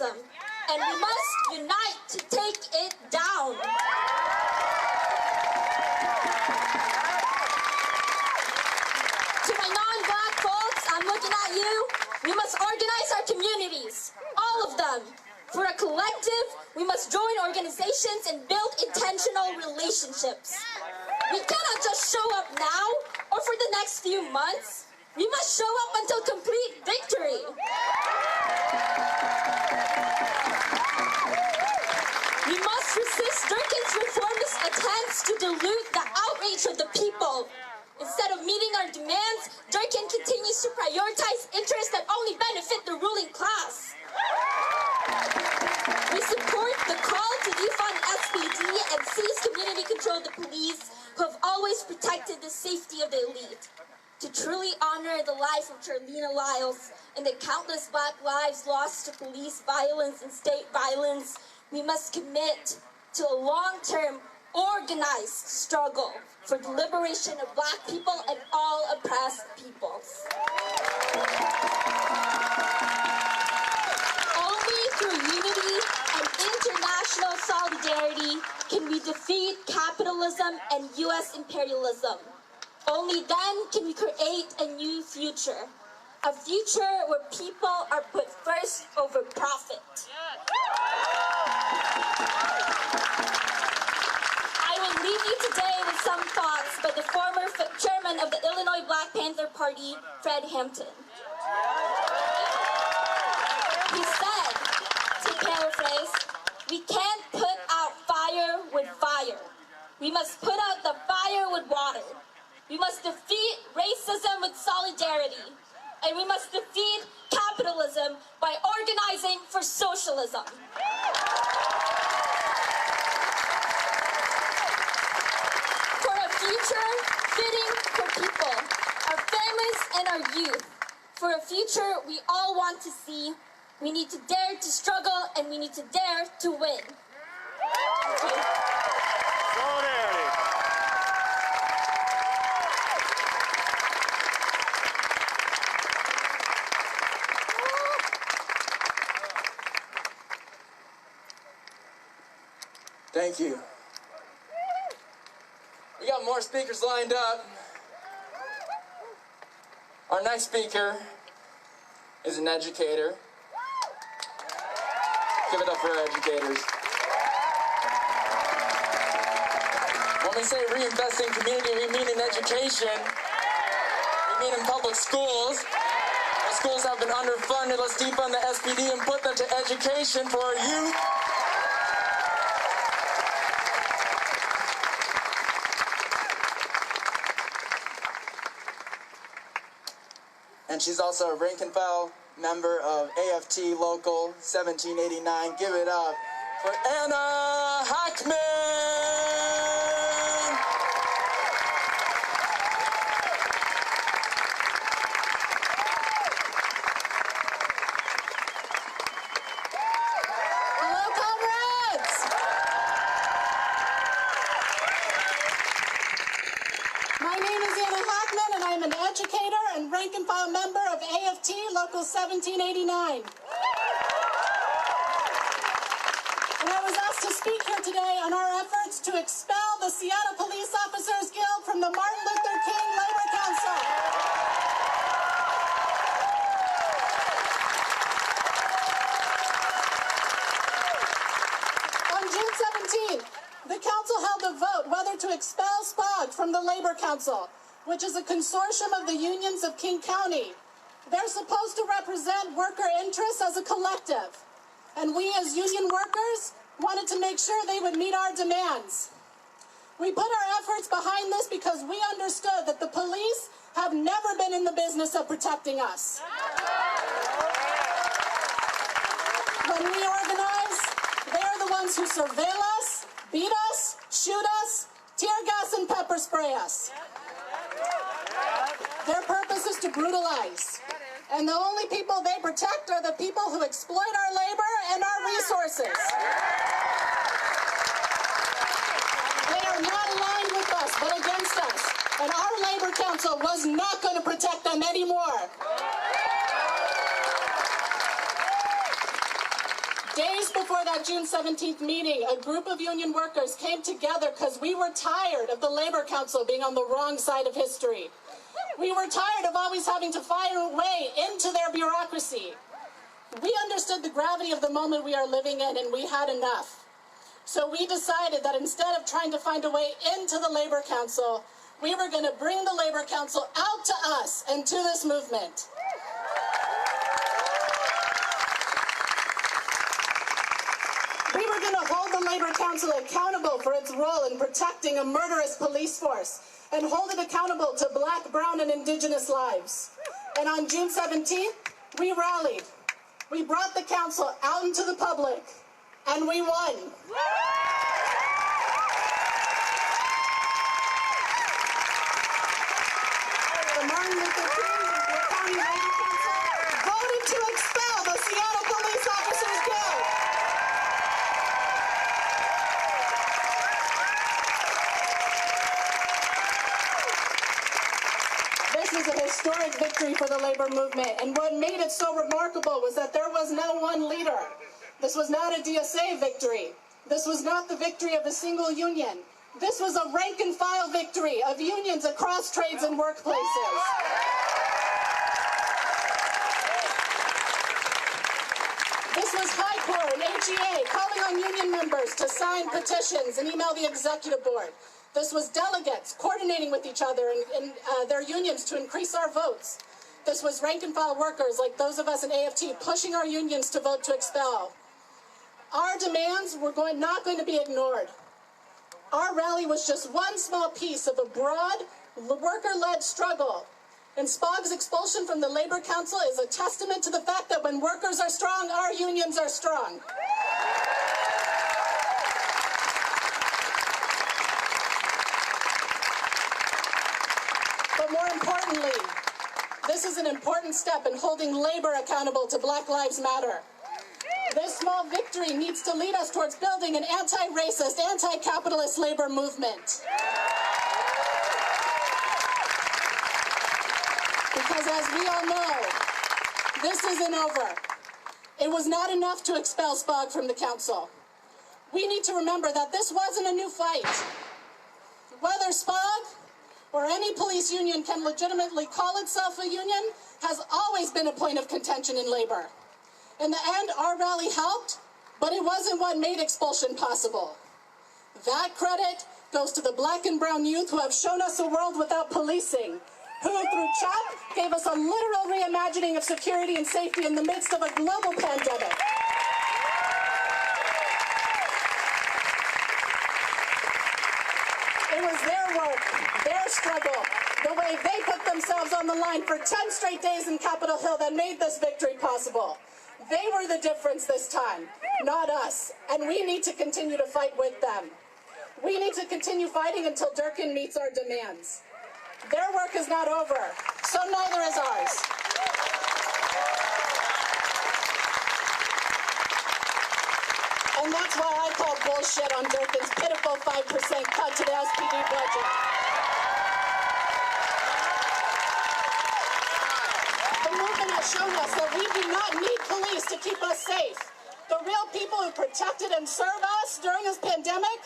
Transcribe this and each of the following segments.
socialism, and we must unite to take it down. To my non-Black folks, I'm looking at you. We must organize our communities, all of them. For a collective, we must join organizations and build intentional relationships. We cannot just show up now or for the next few months. We must show up until complete victory. We must resist Durkan's reformist attempts to dilute the outrage of the people. Instead of meeting our demands, Durkan continues to prioritize interests that only benefit the ruling class. We support the call to defund SPD and seize community control of the police, who have always protected the safety of the elite. To truly honor the life of Charleena Lyles and the countless Black lives lost to police violence and state violence, we must commit to a long-term, organized struggle for the liberation of Black people and all oppressed peoples. Only through unity and international solidarity can we defeat capitalism and U.S. imperialism. Only then can we create a new future. A future where people are put first over profit. I will leave you today with some thoughts by the former chairman of the Illinois Black Panther Party, Fred Hampton. He said, to paraphrase, "We can't put out fire with fire. We must put out the fire with water. We must defeat racism with solidarity. And we must defeat capitalism by organizing for socialism." For a future fitting for people, our families and our youth. For a future we all want to see, we need to dare to struggle and we need to dare to win. Thank you. Thank you. We got more speakers lined up. Our next speaker is an educator. Give it up for our educators. When we say reinvest in community, we mean in education. We mean in public schools. Our schools have been underfunded. Let's defund the SPD and put them to education for our youth. And she's also a rank and file member of AFT Local 1789. Give it up for Anna Hackman! Hello, comrades! My name is Anna Hackman, and I'm an educator and rank and file member of AFT Local 1789. And I was asked to speak here today on our efforts to expel the Seattle Police Officers Guild from the Martin Luther King Labor Council. On June 17th, the council held a vote whether to expel SPOG from the Labor Council, which is a consortium of the unions of King County. They're supposed to represent worker interests as a collective, and we as union workers wanted to make sure they would meet our demands. We put our efforts behind this because we understood that the police have never been in the business of protecting us. When we organize, they're the ones who surveil us, beat us, shoot us, tear gas and pepper spray us. Their purpose is to brutalize. And the only people they protect are the people who exploit our labor and our resources. They are not aligned with us, but against us. And our labor council was not going to protect them anymore. Days before that June 17th meeting, a group of union workers came together because we were tired of the Labor Council being on the wrong side of history. We were tired of always having to find a way into their bureaucracy. We understood the gravity of the moment we are living in, and we had enough. So we decided that instead of trying to find a way into the Labor Council, we were going to bring the Labor Council out to us and to this movement. We were going to hold the Labor Council accountable for its role in protecting a murderous police force and hold it accountable to Black, Brown, and Indigenous lives. And on June 17th, we rallied. We brought the council out into the public, and we won. The Martin Luther King County Labor Council voted to expel the Seattle Police Officers Guild. This was a historic victory for the labor movement, and what made it so remarkable was that there was no one leader. This was not a DSA victory. This was not the victory of a single union. This was a rank-and-file victory of unions across trades and workplaces. This was High Court and HEA calling on union members to sign petitions and email the executive board. This was delegates coordinating with each other and their unions to increase our votes. This was rank-and-file workers like those of us in AFT pushing our unions to vote to expel. Our demands were not going to be ignored. Our rally was just one small piece of a broad, worker-led struggle. And SPOG's expulsion from the Labor Council is a testament to the fact that when workers are strong, our unions are strong. But more importantly, this is an important step in holding labor accountable to Black Lives Matter. This small victory needs to lead us towards building an anti-racist, anti-capitalist labor movement. Because as we all know, this isn't over. It was not enough to expel SPOG from the council. We need to remember that this wasn't a new fight. Whether SPOG or any police union can legitimately call itself a union has always been a point of contention in labor. In the end, our rally helped, but it wasn't what made expulsion possible. That credit goes to the Black and brown youth who have shown us a world without policing, who through CHOP gave us a literal reimagining of security and safety in the midst of a global pandemic. It was their work, their struggle, the way they put themselves on the line for 10 straight days in Capitol Hill that made this victory possible. They were the difference this time, not us, and we need to continue to fight with them. We need to continue fighting until Durkin meets our demands. Their work is not over, so neither is ours. And that's why I call bullshit on Durkin's pitiful 5% cut to the SPD budget. The movement has shown us that we do not need police to keep us safe. The real people who protected and served us during this pandemic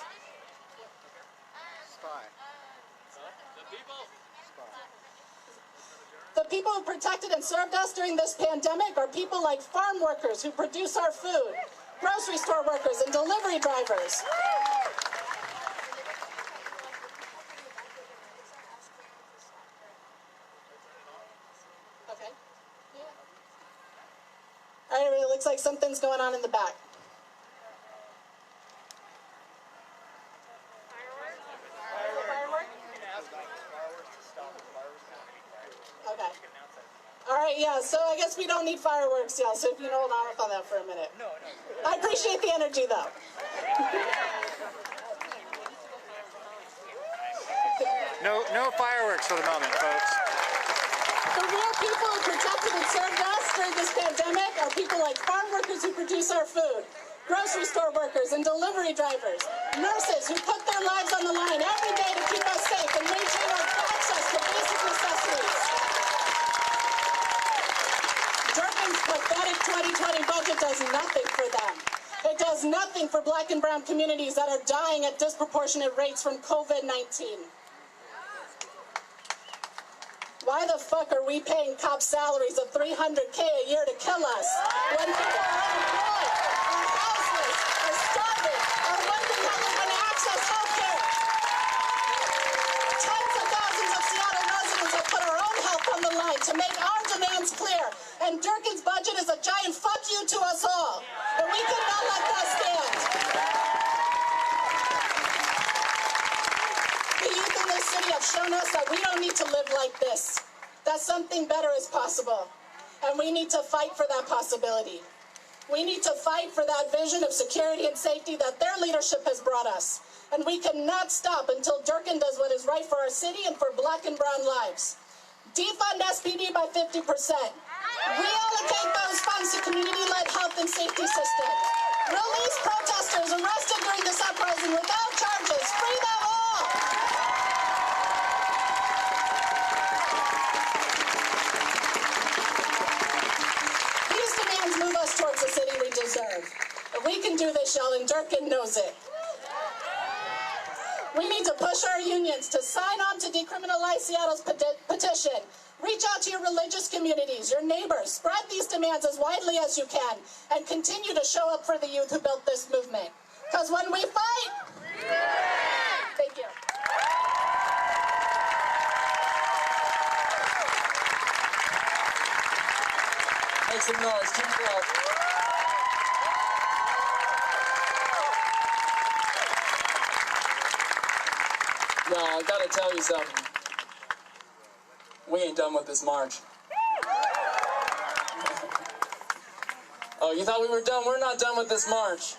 people who protected and served us during this pandemic are people like farm workers who produce our food, grocery store workers, and delivery drivers. Okay. Yeah. All right, it looks like something's going on in the back. Okay. All right, yeah, so I guess we don't need fireworks, yeah, so if you can hold off on that for a minute. No. I appreciate the energy, though. No fireworks for the moment, folks. The real people who protected and served us during this pandemic are people like farm workers who produce our food, grocery store workers and delivery drivers, nurses who put their lives on the line every day to keep us safe and maintain our access to basic necessities. Durkin's pathetic 2020 budget does nothing for them. It does nothing for Black and brown communities that are dying at disproportionate rates from COVID-19. Why the fuck are we paying cops salaries of $300K a year to kill us when people are unemployed, are houseless, are starving, are wondering how they're going to access health care? Tens of thousands of Seattle residents have put our own health on the line to make our demands clear, and Durkan's budget is a giant fuck you to us all, and we cannot let that stand. The youth in this city have shown us that we don't need to live like this, that something better is possible, and we need to fight for that possibility. We need to fight for that vision of security and safety that their leadership has brought us, and we cannot stop until Durkan does what is right for our city and for Black and brown lives. Defund SPD by 50%. Reallocate those funds to community-led health and safety systems. Release protesters arrested during this uprising without charges. Free them all! These demands move us towards the city we deserve. If we can do this, y'all, and Durkan knows it. We need to push our unions to sign on to decriminalize Seattle's petition. Reach out to your religious communities, your neighbors, spread these demands as widely as you can, and continue to show up for the youth who built this movement. Because when we fight, thank you. Make some noise, keep it up. Now, I gotta tell you something. We ain't done with this march. Oh, you thought we were done? We're not done with this march.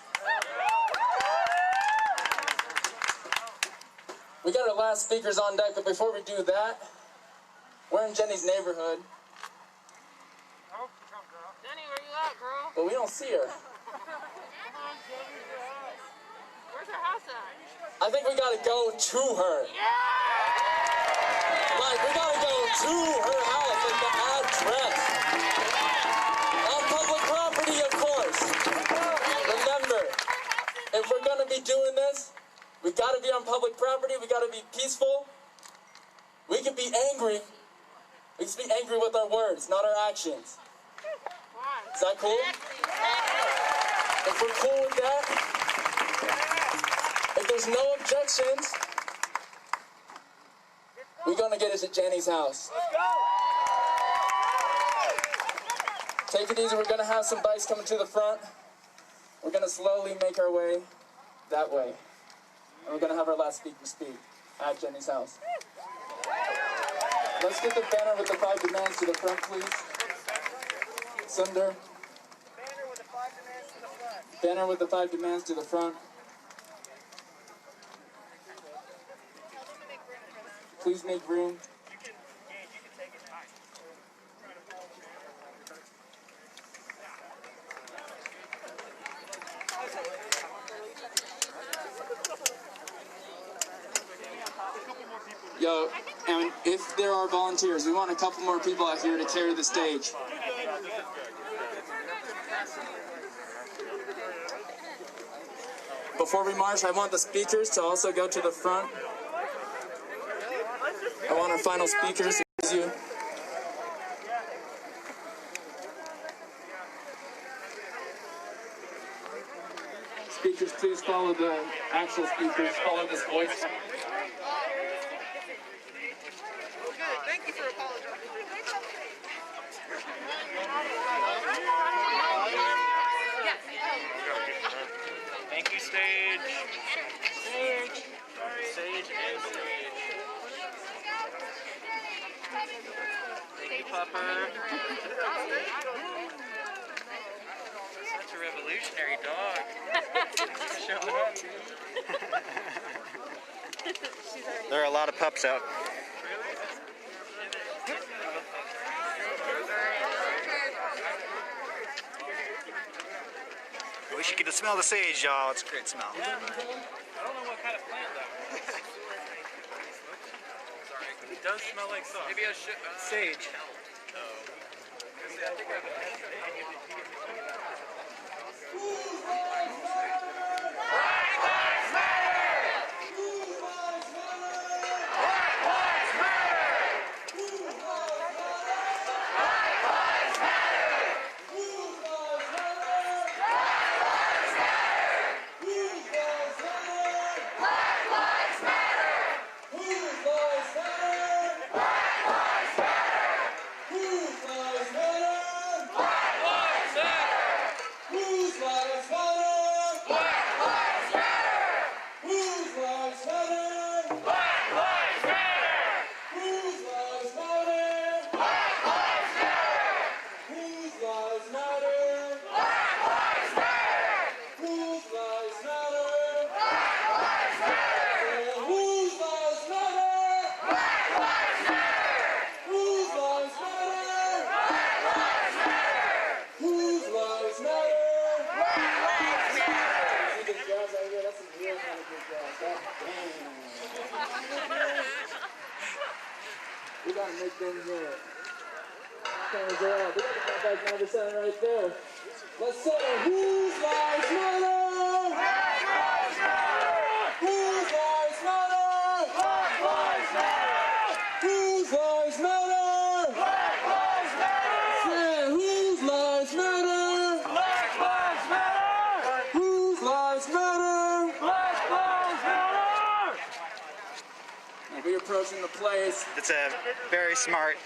We got our last speakers on deck, but before we do that, we're in Jenny's neighborhood. Jenny, where you at, girl? But we don't see her. Where's her house at? I think we gotta go to her. Like, we gotta go to her house, like the address. On public property, of course. Remember, if we're gonna be doing this, we gotta be on public property, we gotta be peaceful. We can be angry. We can be angry with our words, not our actions. Is that cool? If we're cool with that, if there's no objections, we're gonna get us at Jenny's house. Take it easy, we're gonna have some bikes coming to the front. We're gonna slowly make our way that way. And we're gonna have our last speaker speak at Jenny's house. Let's get the banner with the 5 demands to the front, please. Sunder. Banner with the 5 demands to the front. Please make room. Yo, and if there are volunteers, we want a couple more people out here to carry the stage. Before we march, I want the speakers to also go to the front. I want our final speakers to use you. Speakers, please follow the actual speakers, follow this voice. Thank you for apologizing. Thank you, stage. Stage. Stage and stage. Thank you, Pupper. Such a revolutionary dog. Showing up. There are a lot of pups out. I wish you could smell the sage, y'all. It's a great smell. Yeah, I don't know what kind of plant that was. Sorry. It does smell like sauce. Maybe I should. Sage. Oh. hands are up. We got the front guys down the center right there. Let's say, whose lives matter? Black lives matter! Whose lives matter? Black lives matter! Whose lives matter? Black lives matter! Say, whose lives matter? Black lives matter! Whose lives matter? Black lives matter! And we're approaching the place. It's a very smart.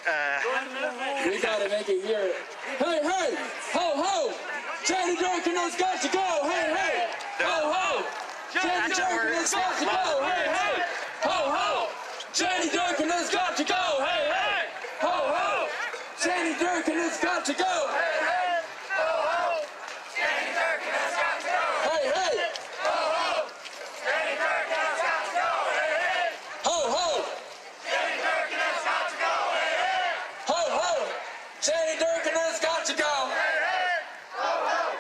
We gotta make it here. Hey, hey! Ho, ho! Jenny Durkin has got to go! Hey, hey! Ho, ho! Jenny Durkin has got to go! Hey, hey! Ho, ho! Jenny Durkin has got to go! Hey, hey! Ho, ho! Jenny Durkin has got to go! Hey, hey! Ho, ho! Jenny Durkin has got to go! Hey, hey! Ho, ho! Jenny Durkin has got to go! Hey, hey! Ho, ho! Jenny Durkin has got to go! Hey, hey! Ho, ho! Jenny Durkin has got to go! Hey, hey! Ho, ho!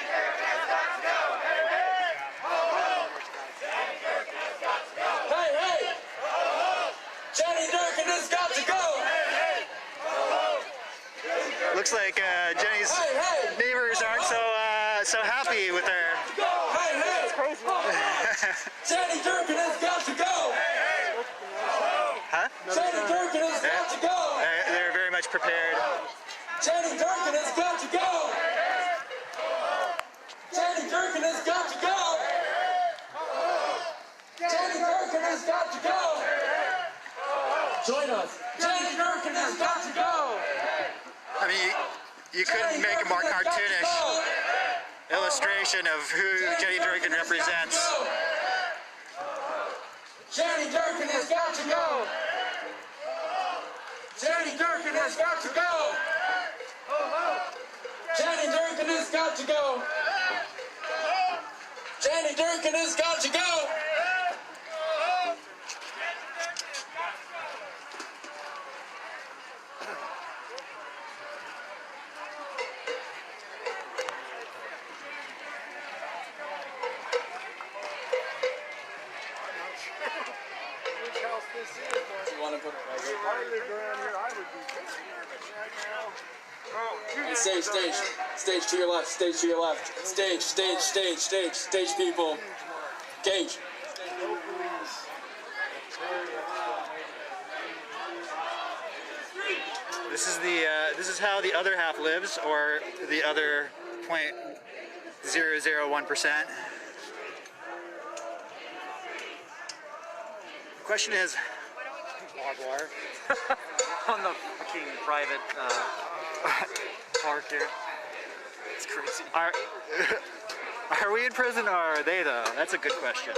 Jenny Durkin has got to go! Hey, hey! Ho, ho! Jenny Durkin has got to go! Hey, hey! Ho, ho! Jenny Durkin has got to go! Hey, hey! Ho, ho! Looks like Jenny's Hey, hey! neighbors aren't so happy with her. Hey, hey! Jenny Durkin has got to go! Huh? Jenny Durkin has got to go! They're very much prepared. Jenny Durkin has got to go! Jenny Durkin has got to go! Jenny Durkin has got to go! Join us! Jenny Durkin has got to go! I mean, you couldn't make a more cartoonish illustration of who Jenny Durkin represents. Jenny Durkin has got to go! Jenny Durkin has got to go! Jenny Durkin has got to go! Jenny Durkin has got to go! You want to put it right here? And stage to your left, stage to your left, stage people, Gage. This is how the other half lives, or the other 0.001%. The question is, On the fucking private park here. It's crazy. are we in prison or are they though? That's a good question.